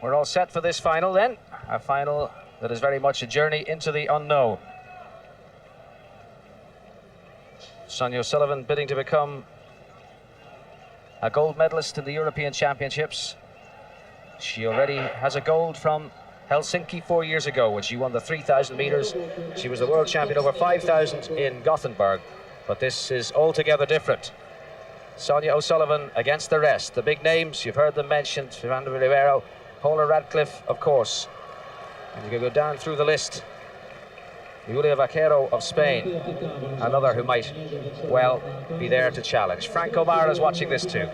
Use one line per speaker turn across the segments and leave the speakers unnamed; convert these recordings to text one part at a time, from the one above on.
We're all set for this final then. A final that is very much a journey into the unknown. Sonia O'Sullivan bidding to become a gold medalist in the European Championships. She already has a gold from Helsinki 4 years ago when she won the 3,000 meters. She was the world champion over 5,000 in Gothenburg, but this is altogether different. Sonia O'Sullivan against the rest. The big names, you've heard them mentioned, Fernando Ribeiro, Paula Radcliffe, of course. And you can go down through the list. Julia Vaquero of Spain, another who might well be there to challenge. Frank O'Mara is watching this too.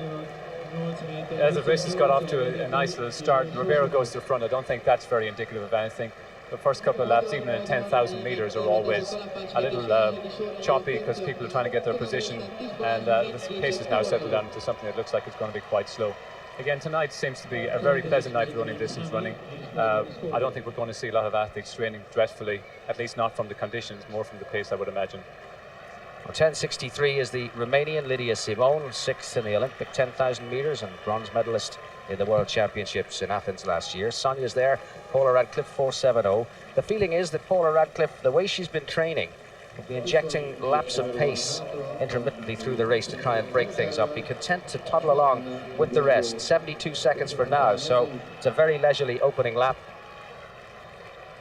As the race has got off to a nice little start, Ribeiro goes to the front. I don't think that's very indicative of anything. The first couple of laps, even in 10,000 meters, are always a little choppy because people are trying to get their position, and the pace has now settled down into something that looks like it's going to be quite slow. Again, tonight seems to be a very pleasant night for running distance running. I don't think we're going to see a lot of athletes training dreadfully, at least not from the conditions, more from the pace, I would imagine.
Well, 10:63 is the Romanian Lydia Simon, 6th in the Olympic 10,000 meters and bronze medalist in the World Championships in Athens last year. Sonia's there, Paula Radcliffe 4:70. The feeling is that Paula Radcliffe, the way she's been training, will be injecting laps of pace intermittently through the race to try and break things up. Be content to toddle along with the rest. 72 seconds for now, so it's a very leisurely opening lap.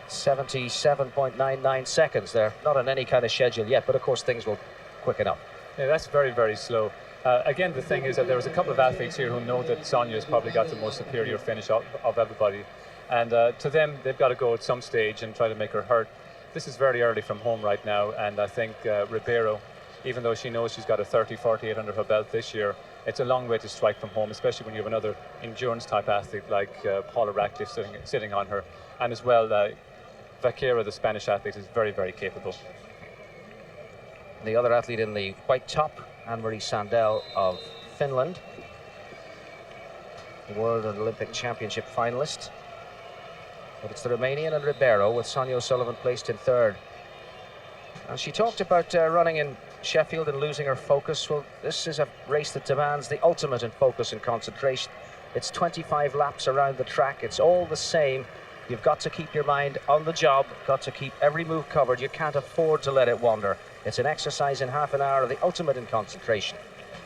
77.99 seconds. They're not on any kind of schedule yet, but of course things will quicken up.
Yeah, that's very, very slow. Again, the thing is that there was a couple of athletes here who know that Sonia's probably got the more superior finish of everybody. And to them, they've got to go at some stage and try to make her hurt. This is very early from home right now, and I think Ribeiro, even though she knows she's got a 30-48 under her belt this year, it's a long way to strike from home, especially when you have another endurance-type athlete like Paula Radcliffe sitting on her. And as well, Vaquero, the Spanish athlete, is very, very capable.
The other athlete in the white top, Anne-Marie Sandell of Finland, the World and Olympic Championship finalist. But it's the Romanian and Ribeiro, with Sonia O'Sullivan placed in third. And she talked about running in Sheffield and losing her focus. Well, this is a race that demands the ultimate in focus and concentration. It's 25 laps around the track. It's all the same. You've got to keep your mind on the job, got to keep every move covered. You can't afford to let it wander. It's an exercise in half an hour, the ultimate in concentration.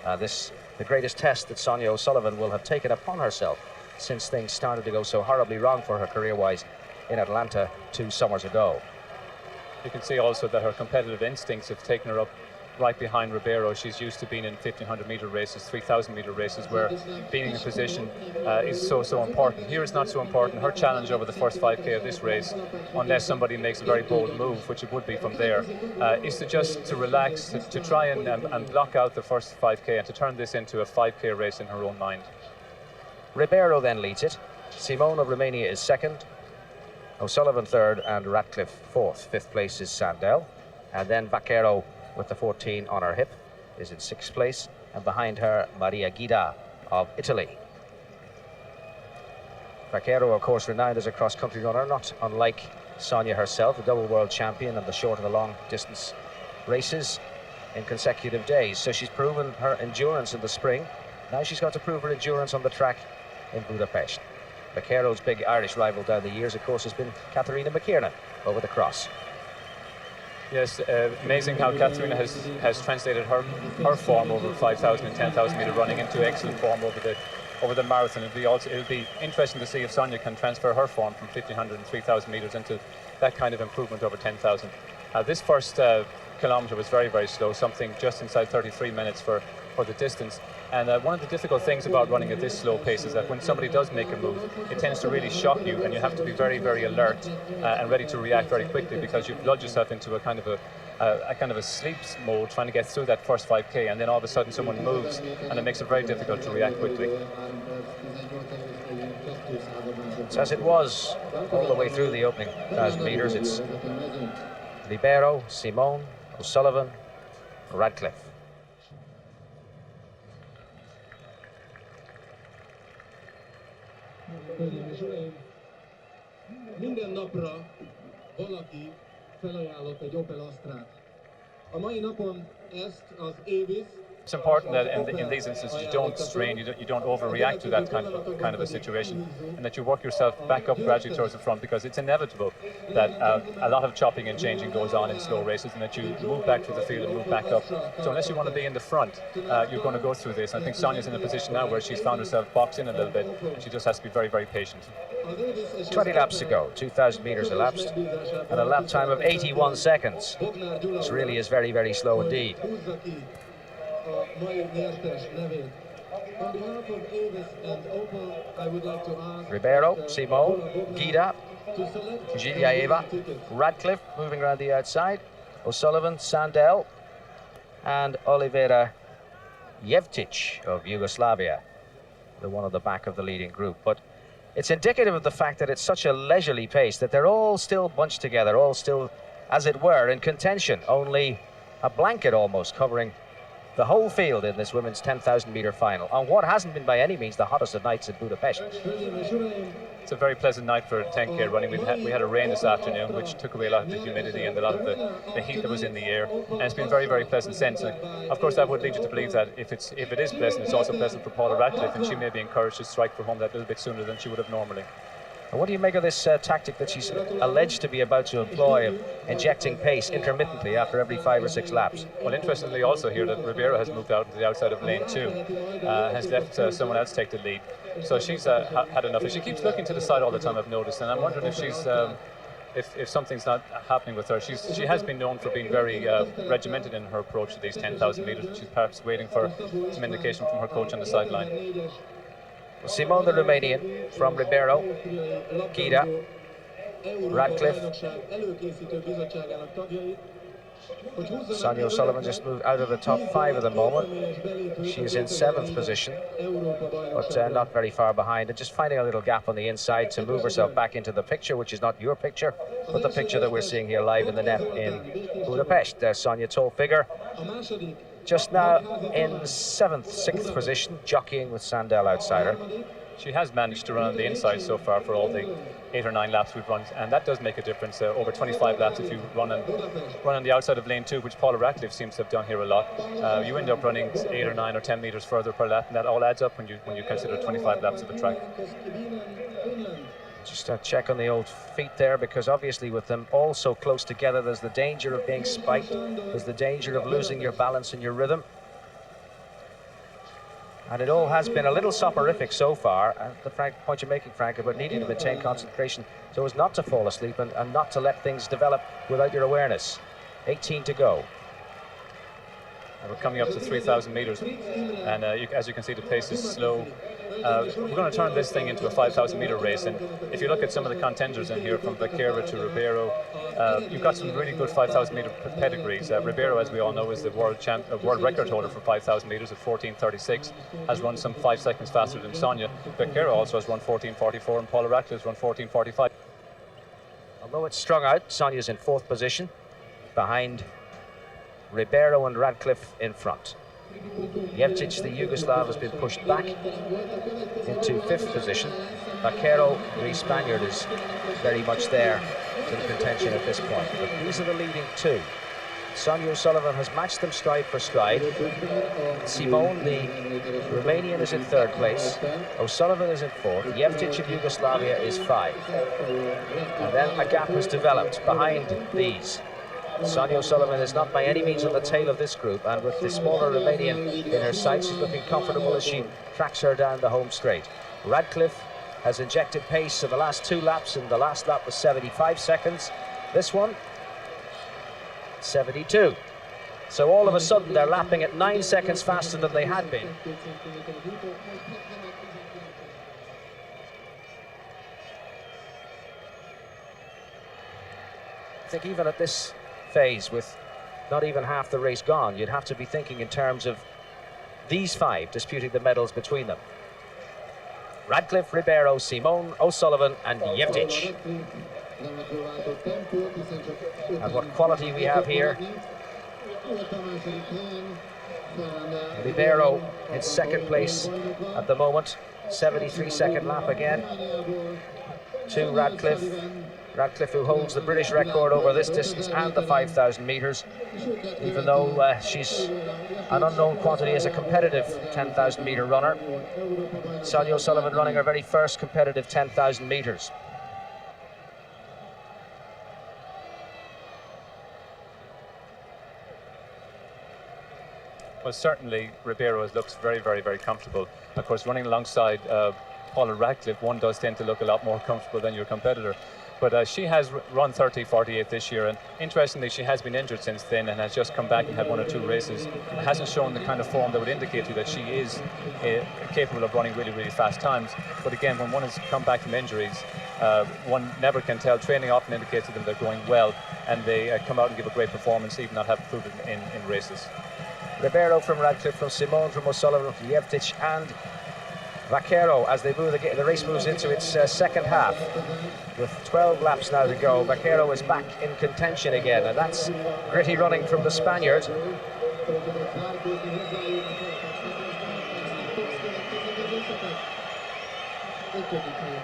The greatest test that Sonia O'Sullivan will have taken upon herself since things started to go so horribly wrong for her career-wise in Atlanta 2 summers ago.
You can see also that her competitive instincts have taken her up right behind Ribeiro. She's used to being in 1,500-meter races, 3,000-meter races, where being in a position is so important. Here it's not so important. Her challenge over the first 5K of this race, unless somebody makes a very bold move, which it would be from there, is to just to relax, to try and block out the first 5K and to turn this into a 5K race in her own mind.
Ribeiro then leads it. Simone of Romania is second, O'Sullivan third, and Radcliffe fourth. Fifth place is Sandell, and then Vaquero with the 14 on her hip is in sixth place, and behind her Maria Guida of Italy. Vaquero, of course, renowned as a cross-country runner, not unlike Sonia herself, a double world champion of the short and the long distance races in consecutive days. So she's proven her endurance in the spring. Now she's got to prove her endurance on the track in Budapest. Vaquero's big Irish rival down the years, of course, has been Katharina McKiernan over the cross.
Yes, amazing how Katharina has translated her form over 5,000 and 10,000 meter running into excellent form over the marathon. It'll be interesting to see if Sonia can transfer her form from 1,500 and 3,000 meters into that kind of improvement over 10,000. This first kilometer was very, very slow, something just inside 33 minutes for the distance. And one of the difficult things about running at this slow pace is that when somebody does make a move, it tends to really shock you, and you have to be very, very alert and ready to react very quickly, because you flood yourself into a kind of a sleep mode trying to get through that first 5K, and then all of a sudden someone moves, and it makes it very difficult to react quickly.
It's as it was all the way through the opening 1,000 meters. It's Ribeiro, Simone, O'Sullivan, Radcliffe.
Minden napra valaki felajánlott egy Opel Astrát. A mai napon ezt az Avis
It's important that in these instances you don't strain, you don't overreact to that kind of a situation, and that you work yourself back up gradually towards the front, because it's inevitable that a lot of chopping and changing goes on in slow races, and that you move back through the field and move back up. So unless you want to be in the front, you're going to go through this. I think Sonia's in a position now where she's found herself boxed in a little bit. She just has to be very, very patient.
20 laps to go, 2,000 meters elapsed, and a lap time of 81 seconds. This really is very, very slow indeed. Ribeiro, Simone, Gida, Giliaeva, Radcliffe moving around the outside, O'Sullivan, Sandel, and Olivera Jevtic of Yugoslavia, the one at the back of the leading group. But it's indicative of the fact that it's such a leisurely pace that they're all still bunched together, all still, as it were, in contention. Only a blanket almost covering the whole field in this women's 10,000 meter final, on what hasn't been by any means the hottest of nights in Budapest.
It's a very pleasant night for 10k running. We had a rain this afternoon, which took away a lot of the humidity and a lot of the heat that was in the air, and it's been very, very pleasant since. And of course, that would lead you to believe that if it is pleasant, it's also pleasant for Paula Radcliffe, and she may be encouraged to strike for home that little bit sooner than she would have normally.
And what do you make of this tactic that she's alleged to be about to employ, of injecting pace intermittently after every 5 or 6 laps?
Well, interestingly also here that Ribeiro has moved out to the outside of lane 2, has left someone else take the lead. So she's had enough. She keeps looking to the side all the time, I've noticed, and I'm wondering if she's if something's not happening with her. She has been known for being very regimented in her approach to these 10,000 metres. She's perhaps waiting for some indication from her coach on the sideline.
Simone, the Romanian, from Ribeiro, Gida, Radcliffe. Sonia O'Sullivan just moved out of the top 5 at the moment. She is in 7th position, but not very far behind, and just finding a little gap on the inside to move herself back into the picture, which is not your picture, but the picture that we're seeing here live in the net in Budapest. There's Sonia, tall figure, just now in 7th, 6th position, jockeying with Sandel outside her.
She has managed to run on the inside so far for all the 8 or 9 laps we've run, and that does make a difference. Over 25 laps if you run on the outside of lane 2, which Paula Radcliffe seems to have done here a lot. You end up running 8 or 9 or 10 meters further per lap, and that all adds up when you consider 25 laps of a track.
Just a check on the old feet there, because obviously with them all so close together, there's the danger of being spiked, there's the danger of losing your balance and your rhythm. And it all has been a little soporific so far. The point you're making, Frank, about needing to maintain concentration so as not to fall asleep and not to let things develop without your awareness. 18 to go. And we're coming up to 3,000 meters, and as you can see, the pace is slow. We're going to turn this thing into a 5,000 meter race, and if you look at some of the contenders in here, from Vaquera to Ribeiro, you've got some really good 5,000 meter pedigrees. Ribeiro, as we all know, is the world record holder for 5,000 meters at 14:36, has run some 5 seconds faster than Sonia. Vaquera also has run 14:44, and Paula Radcliffe has run 14:45. Although it's strung out, Sonia's in 4th position, behind Ribeiro and Radcliffe in front. Jevtic, the Yugoslav, has been pushed back into 5th position. Vaquero, the Spaniard, is very much there in contention at this point. But these are the leading 2. Sonia O'Sullivan has matched them stride for stride. Simone, the Romanian, is in 3rd place. O'Sullivan is in 4th. Jevtic of Yugoslavia is 5. And then a gap has developed behind these. Sonia O'Sullivan is not by any means on the tail of this group, and with the smaller Romanian in her sights, she's looking comfortable as she tracks her down the home straight. Radcliffe has injected pace in the last 2 laps, and the last lap was 75 seconds. This one, 72. So all of a sudden they're lapping at 9 seconds faster than they had been. I think even at this phase, with not even half the race gone, you'd have to be thinking in terms of these 5 disputing the medals between them. Radcliffe, Ribeiro, Simone, O'Sullivan and Jevtic. And what quality we have here. Ribeiro in 2nd place at the moment. 73-second lap again to Radcliffe. Radcliffe, who holds the British record over this distance and the 5,000 metres, even though she's an unknown quantity as a competitive 10,000 metre runner. Sonia O'Sullivan running her very first competitive 10,000 metres.
Well, certainly Ribeiro looks very, very, very comfortable. Of course, running alongside Paula Radcliffe, one does tend to look a lot more comfortable than your competitor. But she has run 30:48 this year, and interestingly, she has been injured since then and has just come back and had 1 or 2 races. And hasn't shown the kind of form that would indicate to you that she is capable of running really, really fast times. But again, when one has come back from injuries, one never can tell. Training often indicates to them they're going well, and they come out and give a great performance, even not have proved it in races.
Ribeiro from Radcliffe, from Simone, from O'Sullivan, from Jevtic and Vaquero as they move the race moves into its second half. With 12 laps now to go, Vaquero is back in contention again, and that's gritty running from the Spaniard.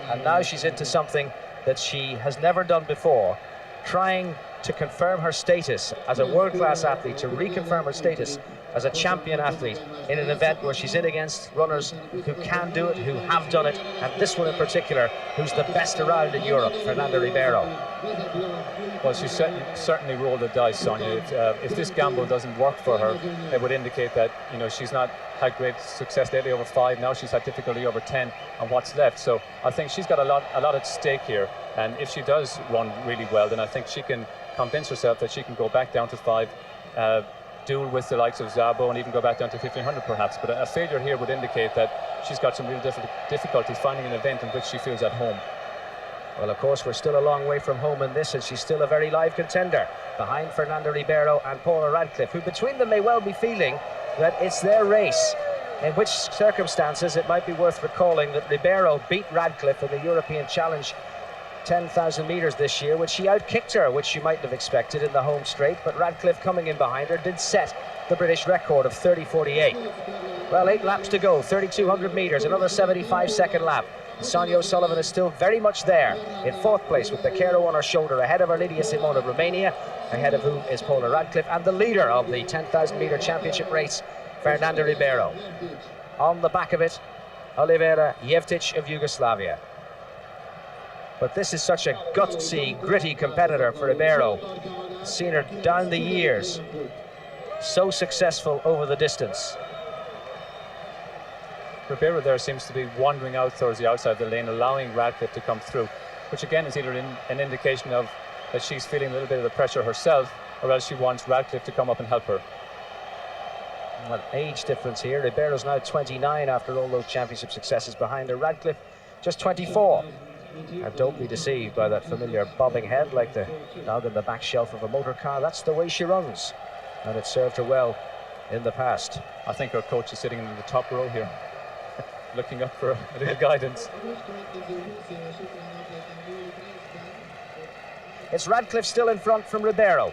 And now she's into something that she has never done before, trying to confirm her status as a world-class athlete, to reconfirm her status as a champion athlete in an event where she's in against runners who can do it, who have done it, and this one in particular, who's the best around in Europe, Fernanda Ribeiro.
Well, she certainly rolled the dice, Sonia. If this gamble doesn't work for her, it would indicate that, you know, she's not had great success lately over 5. Now she's had difficulty over 10 on what's left. So I think she's got a lot at stake here. And if she does run really well, then I think she can convince herself that she can go back down to 5, duel with the likes of Szabo, and even go back down to 1500 perhaps. But a failure here would indicate that she's got some real difficulty finding an event in which she feels at home.
Well, of course, we're still a long way from home in this, and she's still a very live contender behind Fernanda Ribeiro and Paula Radcliffe, who between them may well be feeling that it's their race. In which circumstances it might be worth recalling that Ribeiro beat Radcliffe in the European Challenge 10,000 metres this year, which she outkicked her, which you mightn't have expected in the home straight, but Radcliffe, coming in behind her, did set the British record of 30:48. Well, 8 laps to go, 3,200 metres, another 75-second lap. Sonia O'Sullivan is still very much there in 4th place with Vaquero on her shoulder, ahead of her Lidia Simone of Romania, ahead of whom is Paula Radcliffe, and the leader of the 10,000 metre championship race, Fernanda Ribeiro. On the back of it, Olivera Jevtic of Yugoslavia. But this is such a gutsy, gritty competitor for Ribeiro. Seen her down the years, so successful over the distance.
Ribeiro there seems to be wandering out towards the outside of the lane, allowing Radcliffe to come through, which again is either an indication of that she's feeling a little bit of the pressure herself, or else she wants Radcliffe to come up and help her.
Well, age difference here. Ribeiro's now 29 after all those championship successes behind her. Radcliffe just 24. And don't be deceived by that familiar bobbing head like the dog on the back shelf of a motor car. That's the way she runs, and it served her well in the past.
I think her coach is sitting in the top row here, looking up for a little guidance.
It's Radcliffe still in front from Ribeiro.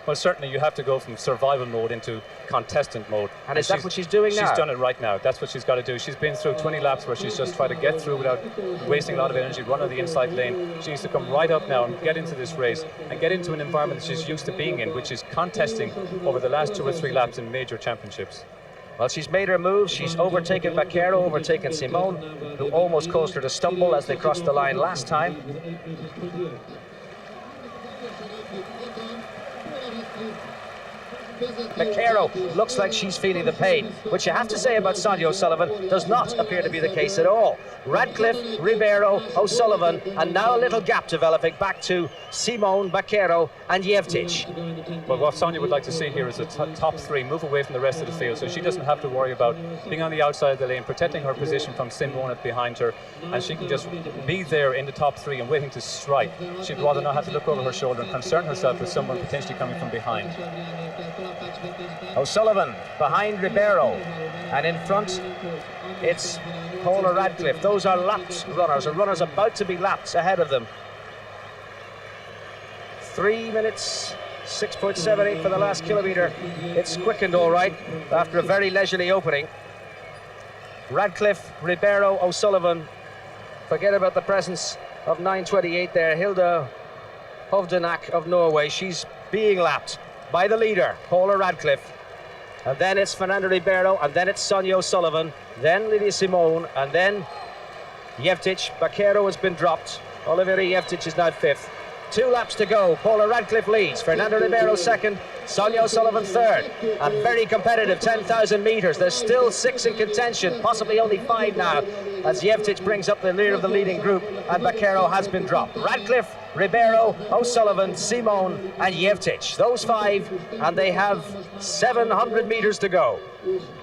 Well, certainly you have to go from survival mode into contestant mode.
And is that what she's doing now?
She's done it right now. That's what she's got to do. She's been through 20 laps where she's just tried to get through without wasting a lot of energy, run on the inside lane. She needs to come right up now and get into this race and get into an environment that she's used to being in, which is contesting over the last 2 or 3 laps in major championships.
Well, she's made her move. She's overtaken Vaquero, overtaken Simone, who almost caused her to stumble as they crossed the line last time. Vaquero looks like she's feeling the pain, which you have to say about Sonia O'Sullivan does not appear to be the case at all. Radcliffe, Ribeiro, O'Sullivan, and now a little gap developing back to Simone, Vaquero and Jevtic.
Well, what Sonia would like to see here is the top 3 move away from the rest of the field, so she doesn't have to worry about being on the outside of the lane, protecting her position from Simone behind her, and she can just be there in the top 3 and waiting to strike. She'd rather not have to look over her shoulder and concern herself with someone potentially coming from behind.
O'Sullivan behind Ribeiro, and in front it's Paula Radcliffe. Those are lapped runners, or runners about to be lapped ahead of them. 3 minutes 6.78 for the last kilometre. It's quickened all right after a very leisurely opening. Radcliffe, Ribeiro, O'Sullivan. Forget about the presence of 9:28 there. Hilda Hovdenak of Norway. She's being lapped by the leader, Paula Radcliffe. And then it's Fernanda Ribeiro, and then it's Sonia O'Sullivan, then Lydia Simone, and then Jevtic. Baquero has been dropped. Oliveri Jevtic is now 5th. 2 laps to go. Paula Radcliffe leads. Fernanda Ribeiro 2nd. Sonia O'Sullivan 3rd. A very competitive 10,000 metres. There's still 6 in contention, possibly only 5 now, as Jevtic brings up the rear of the leading group, and Baquero has been dropped. Radcliffe, Ribeiro, O'Sullivan, Simone, and Jevtic. Those 5, and they have 700 metres to go.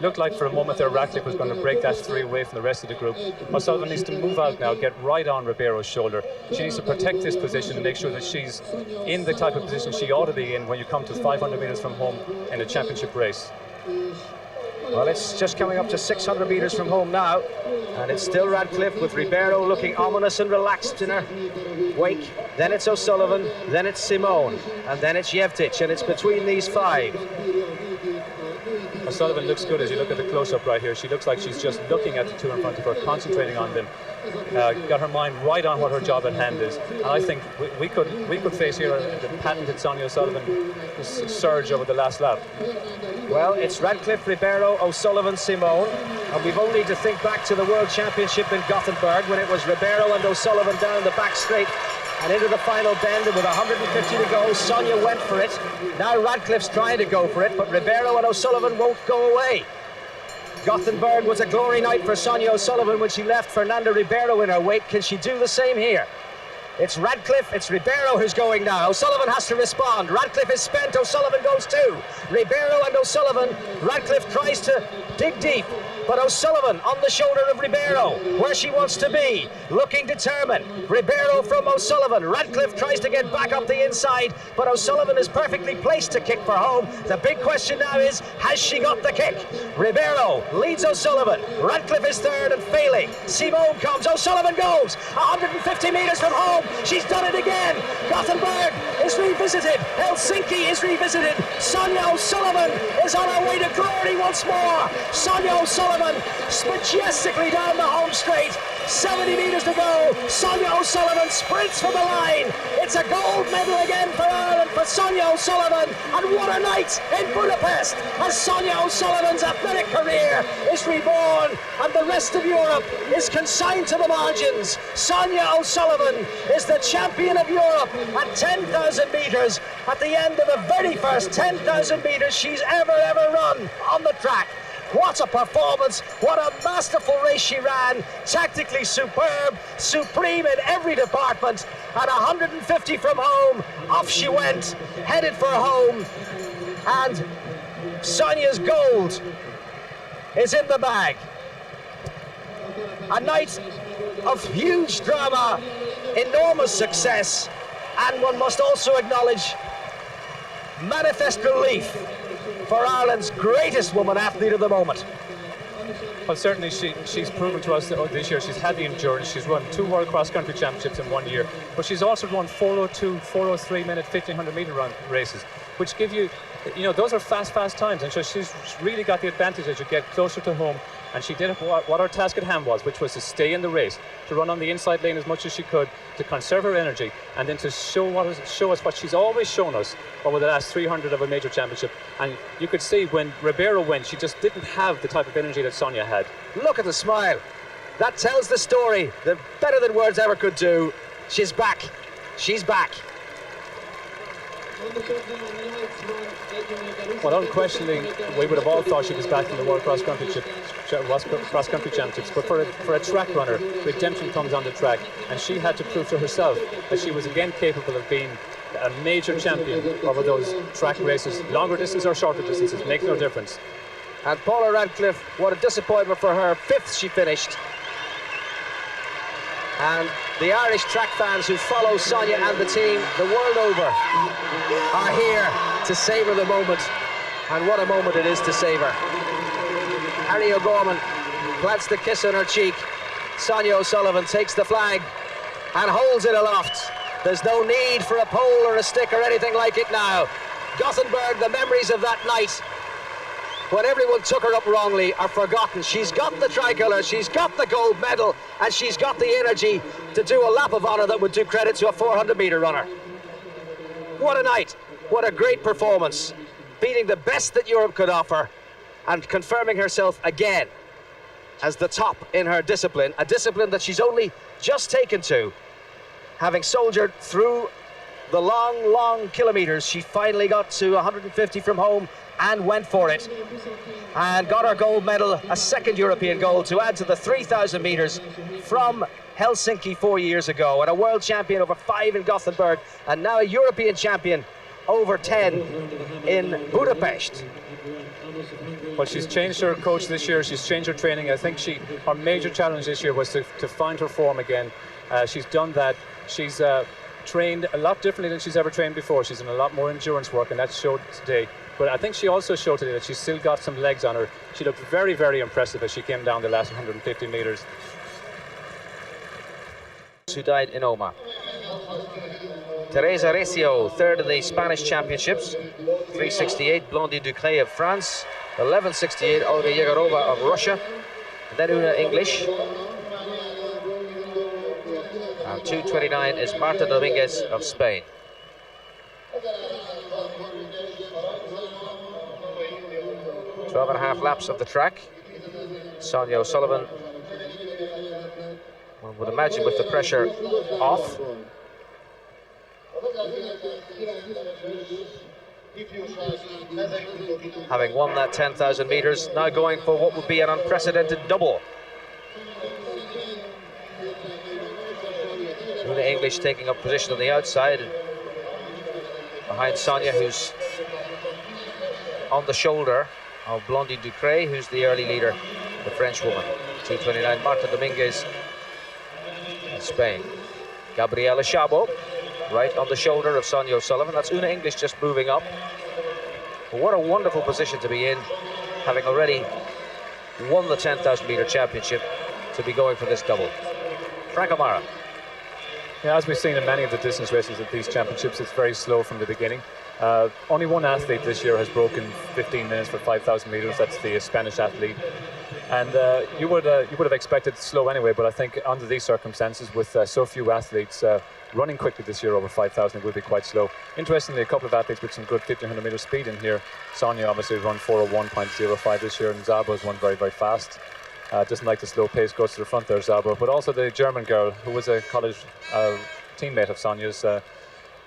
Looked like for a moment there Radcliffe was going to break that 3 away from the rest of the group. O'Sullivan needs to move out now, get right on Ribeiro's shoulder. She needs to protect this position and make sure that she's in the type of position she ought to be in when you come to 500 metres from home in a championship race.
Well, it's just coming up to 600 metres from home now, and it's still Radcliffe with Ribeiro looking ominous and relaxed in her wake. Then it's O'Sullivan, then it's Simone, and then it's Jevtic, and it's between these 5.
O'Sullivan looks good as you look at the close-up right here. She looks like she's just looking at the 2 in front of her, concentrating on them. Got her mind right on what her job at hand is. And I think we could face here the patented Sonia O'Sullivan surge over the last lap.
Well, it's Radcliffe, Ribeiro, O'Sullivan, Simone, and we've only to think back to the World Championship in Gothenburg when it was Ribeiro and O'Sullivan down the back straight and into the final bend, and with 150 to go, Sonia went for it. Now Radcliffe's trying to go for it, but Ribeiro and O'Sullivan won't go away. Gothenburg was a glory night for Sonia O'Sullivan when she left Fernanda Ribeiro in her wake. Can she do the same here? It's Radcliffe, it's Ribeiro who's going now. O'Sullivan has to respond. Radcliffe is spent, O'Sullivan goes too. Ribeiro and O'Sullivan. Radcliffe tries to dig deep, but O'Sullivan on the shoulder of Ribeiro, where she wants to be, looking determined. Ribeiro from O'Sullivan. Radcliffe tries to get back up the inside, but O'Sullivan is perfectly placed to kick for home. The big question now is, has she got the kick? Ribeiro leads O'Sullivan. Radcliffe is 3rd and failing. Simone comes, O'Sullivan goes. 150 metres from home. She's done it again. Gothenburg is revisited. Helsinki is revisited. Sonia O'Sullivan is on her way to glory once more. Sonia O'Sullivan majestically down the home straight. 70 metres to go. Sonia O'Sullivan sprints for the line. It's a gold medal again for Ireland, for Sonia O'Sullivan. And what a night in Budapest as Sonia O'Sullivan's athletic career is reborn and the rest of Europe is consigned to the margins. Sonia O'Sullivan is the champion of Europe at 10,000 metres at the end of the very first 10,000 metres she's ever run on the track. What a performance, what a masterful race she ran, tactically superb, supreme in every department. At 150 from home, off she went, headed for home, and Sonia's gold is in the bag. A night of huge drama, enormous success, and one must also acknowledge manifest relief for Ireland's greatest woman athlete of the moment.
Well, certainly she's proven to us that this year she's had the endurance. She's run 2 World Cross Country Championships in 1 year, but she's also run 4:02, 4:03 minute 1500 meter run races, which give you, those are fast times, and so she's really got the advantage as you get closer to home. And she did what her task at hand was, which was to stay in the race, to run on the inside lane as much as she could, to conserve her energy, and then to show us what she's always shown us over the last 300 of a major championship. And you could see when Ribeiro went, she just didn't have the type of energy that Sonia had.
Look at the smile. That tells the story, that better than words ever could do. She's back. She's back.
Well, unquestionably, we would have all thought she was back from the World Cross Country Championships, but for a track runner, redemption comes on the track, and she had to prove to herself that she was again capable of being a major champion over those track races, longer distance or shorter distances, makes no difference.
And Paula Radcliffe, what a disappointment for her. 5th she finished. And the Irish track fans who follow Sonia and the team the world over are here to savour the moment. And what a moment it is to savour. Harry O'Gorman plants the kiss on her cheek. Sonia O'Sullivan takes the flag and holds it aloft. There's no need for a pole or a stick or anything like it now. Gothenburg, the memories of that night when everyone took her up wrongly, are forgotten. She's got the tricolour, she's got the gold medal, and she's got the energy to do a lap of honour that would do credit to a 400-metre runner. What a night, what a great performance, beating the best that Europe could offer and confirming herself again as the top in her discipline, a discipline that she's only just taken to, having soldiered through the long kilometres. She finally got to 150 from home and went for it and got her gold medal, a second European gold to add to the 3,000 metres from Helsinki 4 years ago, and a world champion over 5 in Gothenburg, and now a European champion over 10 in Budapest.
Well, she's changed her coach this year, she's changed her training. I think her major challenge this year was to find her form again. She's done that. She's trained a lot differently than she's ever trained before. She's done a lot more endurance work, and that showed today. But I think she also showed today that she's still got some legs on her. She looked very, very impressive as she came down the last 150 metres.
Who died in Oma. Teresa Recio, third in the Spanish Championships, 368, Blondie Ducret of France, 1168, Olga Yegorova of Russia, and then Una English. And 229 is Marta Dominguez of Spain. 12.5 laps of the track. Sonia O'Sullivan, one would imagine with the pressure off. Having won that 10,000 metres, now going for what would be an unprecedented double. Una English taking up position on the outside, behind Sonia, who's on the shoulder of Blondie Ducret, who's the early leader, the French woman. 229, Marta Dominguez in Spain. Gabriela Chabot, right on the shoulder of Sonia O'Sullivan. That's Una English just moving up. But what a wonderful position to be in, having already won the 10,000 metre championship, to be going for this double. Frank O'Mara.
Yeah, as we've seen in many of the distance races at these championships, it's very slow from the beginning. Only one athlete this year has broken 15 minutes for 5,000 metres. That's the Spanish athlete. And you would have expected slow anyway, but I think under these circumstances, with so few athletes running quickly this year over 5,000, it will be quite slow. Interestingly, a couple of athletes with some good 1,500 metre speed in here. Sonia obviously run 4:01.05 this year, and Szabo's run very, very fast. Doesn't like the slow pace, goes to the front there, Szabo. But also the German girl, who was a college teammate of Sonia's,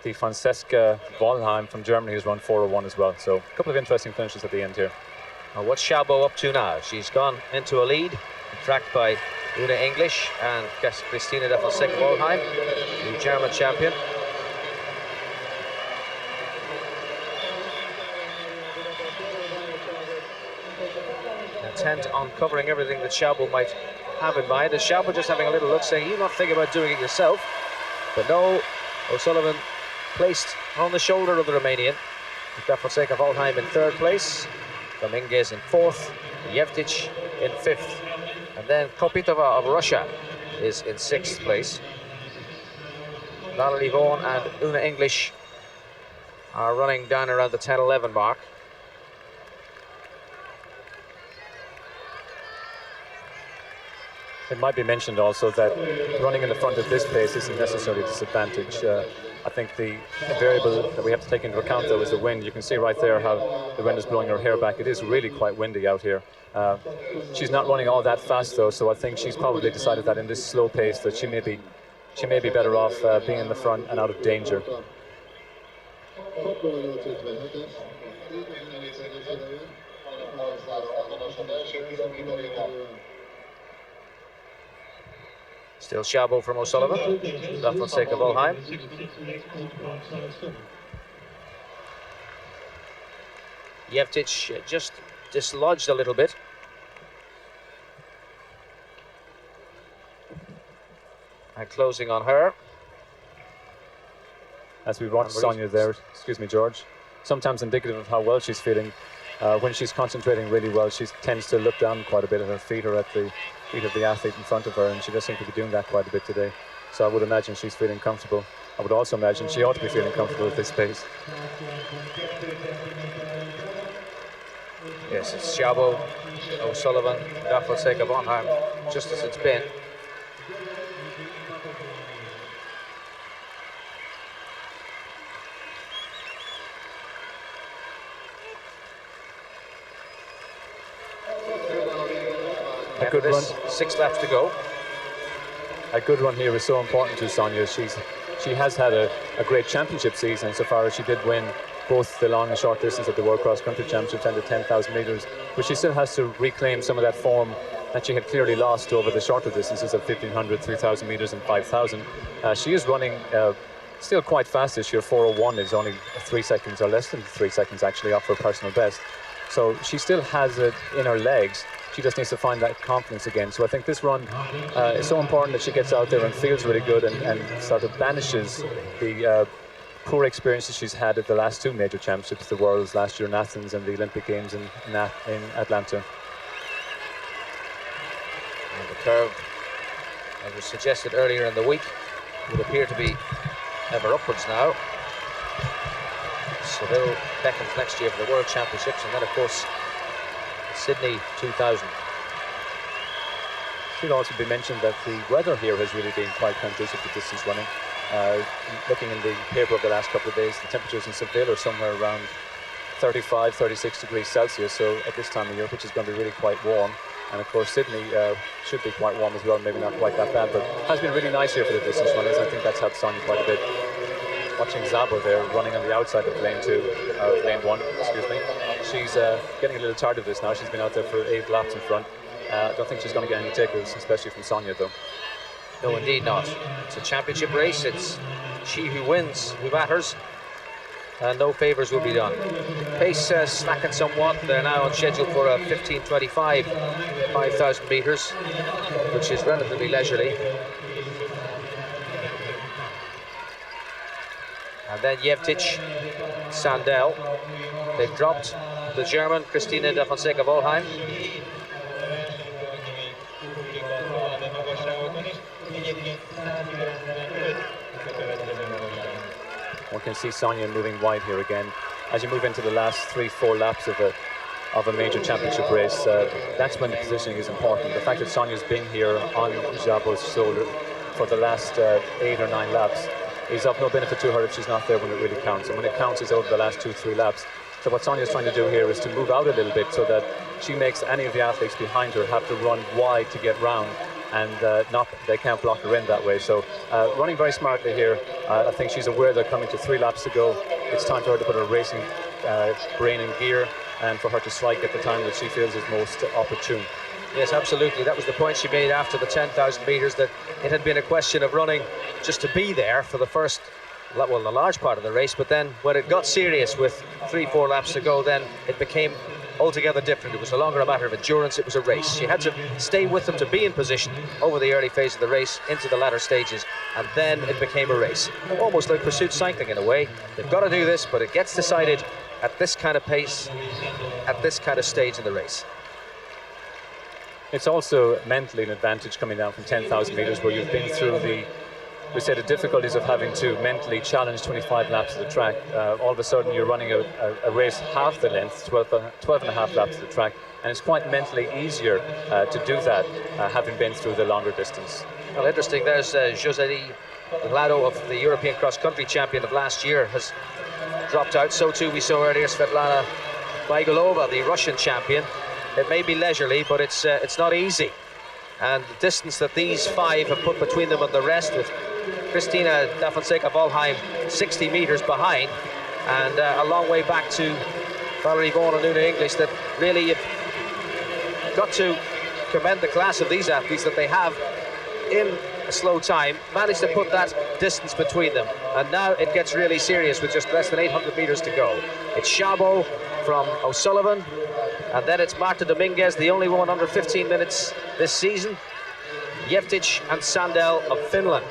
the Franziska Wollheim from Germany, has run 4:01 as well. So a couple of interesting finishes at the end here.
Now what's Szabo up to now? She's gone into a lead, tracked by Una English and Christina de Fonseca Wollheim, the German champion. Intent on covering everything that Szabo might have in mind. Is Szabo just having a little look, saying, "You're not thinking about doing it yourself?" But no, O'Sullivan placed on the shoulder of the Romanian. De Fonseca Wollheim in third place, Dominguez in fourth, Yevtic in fifth, and then Kopitova of Russia is in sixth place. Valerie Vaughan and Una English are running down around the 10-11 mark.
It might be mentioned also that running in the front at this pace isn't necessarily a disadvantage. I think the variable that we have to take into account, though, is the wind. You can see right there how the wind is blowing her hair back. It is really quite windy out here. She's not running all that fast, though, so I think she's probably decided that in this slow pace that she may be better off being in the front and out of danger.
Still Szabo from O'Sullivan, De Fonseca Wollheim. Yevtic just dislodged a little bit. And closing on her.
As we watch Sonia there, excuse me, George, sometimes indicative of how well she's feeling. When she's concentrating really well, she tends to look down quite a bit, and her feet are at the feet of the athlete in front of her, and she does seem to be doing that quite a bit today. So I would imagine she's feeling comfortable. I would also imagine she ought to be feeling comfortable at this pace.
Yes, it's Szabo, O'Sullivan, Daffelseka, Bonheim, just as it's been.
A good run.
6 laps to go.
A good run here is so important to Sonia. She has had a great championship season insofar as she did win both the long and short distance at the World Cross Country Championships and the 10,000 metres, but she still has to reclaim some of that form that she had clearly lost over the shorter distances of 1,500, 3,000 metres and 5,000. She is running still quite fast this year. 4:01 is only 3 seconds, or less than 3 seconds actually, off her personal best. So she still has it in her legs. She just needs to find that confidence again. So I think this run is so important that she gets out there and feels really good and sort of banishes the poor experiences she's had at the last 2 major championships, the Worlds last year in Athens and the Olympic Games in Atlanta.
And the curve, as was suggested earlier in the week, would appear to be ever upwards now. Seville beckons next year for the World Championships, and then of course Sydney 2000.
Should also be mentioned that the weather here has really been quite conducive to distance running. Looking in the paper of the last couple of days, the temperatures in Seville are somewhere around 35, 36 degrees Celsius, so at this time of year, which is going to be really quite warm. And of course Sydney should be quite warm as well, maybe not quite that bad, but has been really nice here for the distance runners. I think that's helped Sonia quite a bit. Watching Szabo there running on the outside of lane 1, excuse me. She's getting a little tired of this now. She's been out there for 8 laps in front. I don't think she's going to get any takers, especially from Sonia though.
No, indeed not. It's a championship race. It's she who wins who matters, and no favours will be done. Pace slackened somewhat. They're now on schedule for a 15:25, 5,000 metres, which is relatively leisurely. And then Jevtic, Sandel. They've dropped the German, Christina Daffelseka-Wollheim.
One can see Sonia moving wide here again. As you move into the last 3-4 laps of a major championship race, that's when the positioning is important. The fact that Sonia's been here on Szabo's shoulder for the last 8 or 9 laps is of no benefit to her if she's not there when it really counts. And when it counts, it's over the last 2-3 laps. So what Sonia's trying to do here is to move out a little bit so that she makes any of the athletes behind her have to run wide to get round, and they can't block her in that way. So running very smartly here. I think she's aware they're coming to 3 laps to go. It's time for her to put her racing brain in gear and for her to strike at the time that she feels is most opportune.
Yes, absolutely. That was the point she made after the 10,000 metres, that it had been a question of running just to be there for the first, well, the large part of the race, but then when it got serious with 3-4 laps to go, then it became altogether different. It was no longer a matter of endurance, it was a race. She had to stay with them to be in position over the early phase of the race into the latter stages, and then it became a race. Almost like pursuit cycling in a way. They've got to do this, but it gets decided at this kind of pace, at this kind of stage in the race.
It's also mentally an advantage coming down from 10,000 metres where you've been through the difficulties of having to mentally challenge 25 laps of the track. All of a sudden you're running a race half the length, 12 and a half laps of the track, and it's quite mentally easier to do that having been through the longer distance.
Well, interesting, there's Joseli Lado of the European cross-country champion of last year has dropped out. So too we saw earlier Svetlana Baigulova, the Russian champion. It may be leisurely, but it's not easy. And the distance that these 5 have put between them and the rest, with Christina Daffelseka-Wollheim 60 metres behind, and a long way back to Valerie Vaughan and Una English, that really you've got to commend the class of these athletes that they have in a slow time managed to put that distance between them. And now it gets really serious with just less than 800 metres to go. It's Szabo from O'Sullivan, and then it's Marta Dominguez, the only woman under 15 minutes this season, Jevtic and Sandel of Finland.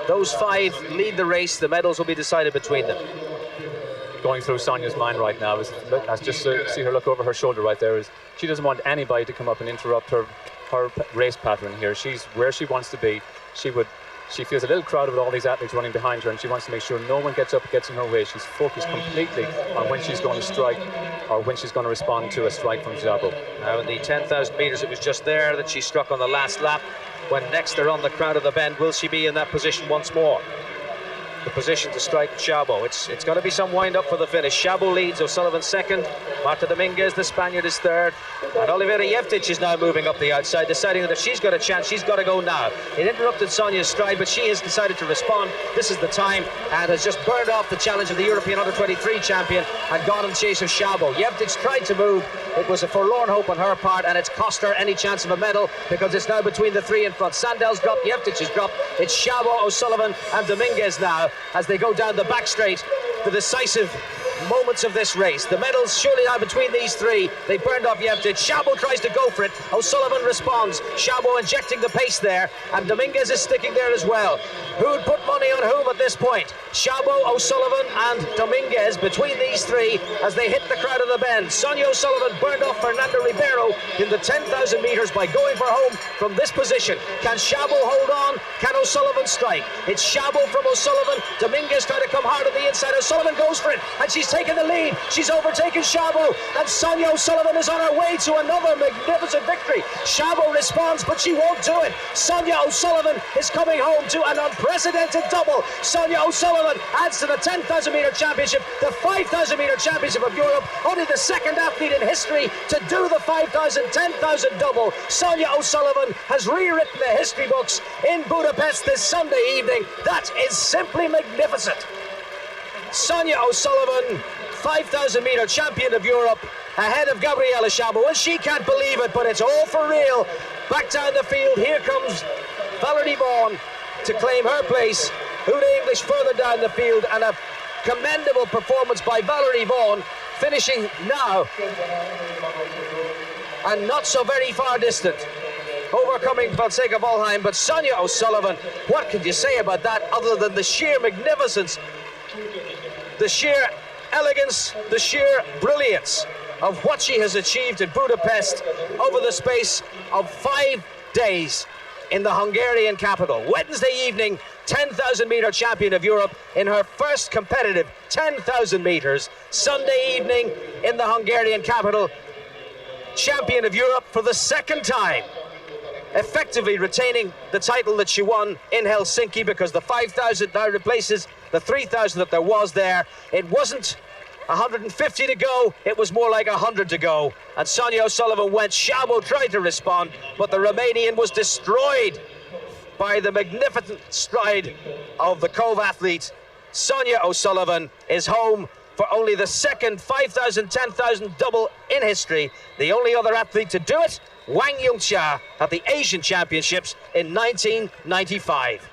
Those 5 lead the race. The medals will be decided between them.
Going through Sonia's mind right now is just see her look over her shoulder right there. Is she doesn't want anybody to come up and interrupt her race pattern here. She's where she wants to be. She would she feels a little crowded with all these athletes running behind her, and she wants to make sure no one gets up, gets in her way. She's focused completely on when she's going to strike or when she's going to respond to a strike from Szabo.
Now in the 10,000 metres, it was just there that she struck on the last lap. When next they're on the crowd of the bend, will she be in that position once more? The position to strike Szabo. It's going to be some wind up for the finish. Szabo leads, O'Sullivan second, Marta Dominguez, the Spaniard, is third, and Olivera Jeftic is now moving up the outside, deciding that if she's got a chance, she's got to go now. It interrupted Sonia's stride, but she has decided to respond. This is the time, and has just burned off the challenge of the European Under-23 champion and gone in chase of Szabo. Jeftic tried to move. It was a forlorn hope on her part, and it's cost her any chance of a medal, because it's now between the three in front. Sandel's dropped, Jeftic has dropped. It's Szabo, O'Sullivan and Dominguez now as they go down the back straight, the decisive moments of this race. The medals surely are between these three. They burned off Jeftic. Szabo tries to go for it. O'Sullivan responds. Szabo injecting the pace there, and Dominguez is sticking there as well. Who would put money on whom at this point? Szabo, O'Sullivan and Dominguez between these three as they hit the crowd of the bend. Sonia O'Sullivan burned off Fernanda Ribeiro in the 10,000 metres by going for home from this position. Can Szabo hold on? Can O'Sullivan strike? It's Szabo from O'Sullivan. Dominguez trying to come hard on the inside. O'Sullivan goes for it, and she's taken the lead. She's overtaken Szabo, and Sonia O'Sullivan is on her way to another magnificent victory. Szabo responds, but she won't do it. Sonia O'Sullivan is coming home to an unprecedented double. Sonia O'Sullivan adds to the 10,000 metre championship, the 5,000 metre championship of Europe, only the second athlete in history to do the 5,000, 10,000 double. Sonia O'Sullivan has rewritten the history books in Budapest this Sunday evening. That is simply magnificent. Sonia O'Sullivan, 5,000 metre champion of Europe, ahead of Gabriela Szabo, and she can't believe it, but it's all for real. Back down the field, here comes Valerie Vaughan to claim her place. Huda English further down the field, and a commendable performance by Valerie Vaughan, finishing now, and not so very far distant, overcoming Fonseca Volheim. But Sonia O'Sullivan, what can you say about that other than the sheer magnificence, the sheer elegance, the sheer brilliance of what she has achieved in Budapest over the space of 5 days in the Hungarian capital. Wednesday evening, 10,000 metre champion of Europe in her first competitive 10,000 metres. Sunday evening in the Hungarian capital, champion of Europe for the second time, effectively retaining the title that she won in Helsinki, because the 5,000 now replaces the 3,000 that there was there. It wasn't 150 to go, it was more like 100 to go, and Sonia O'Sullivan went. Szabo tried to respond, but the Romanian was destroyed by the magnificent stride of the Cove athlete. Sonia O'Sullivan is home for only the second 5,000, 10,000 double in history. The only other athlete to do it, Wang Yongxia, at the Asian Championships in 1995.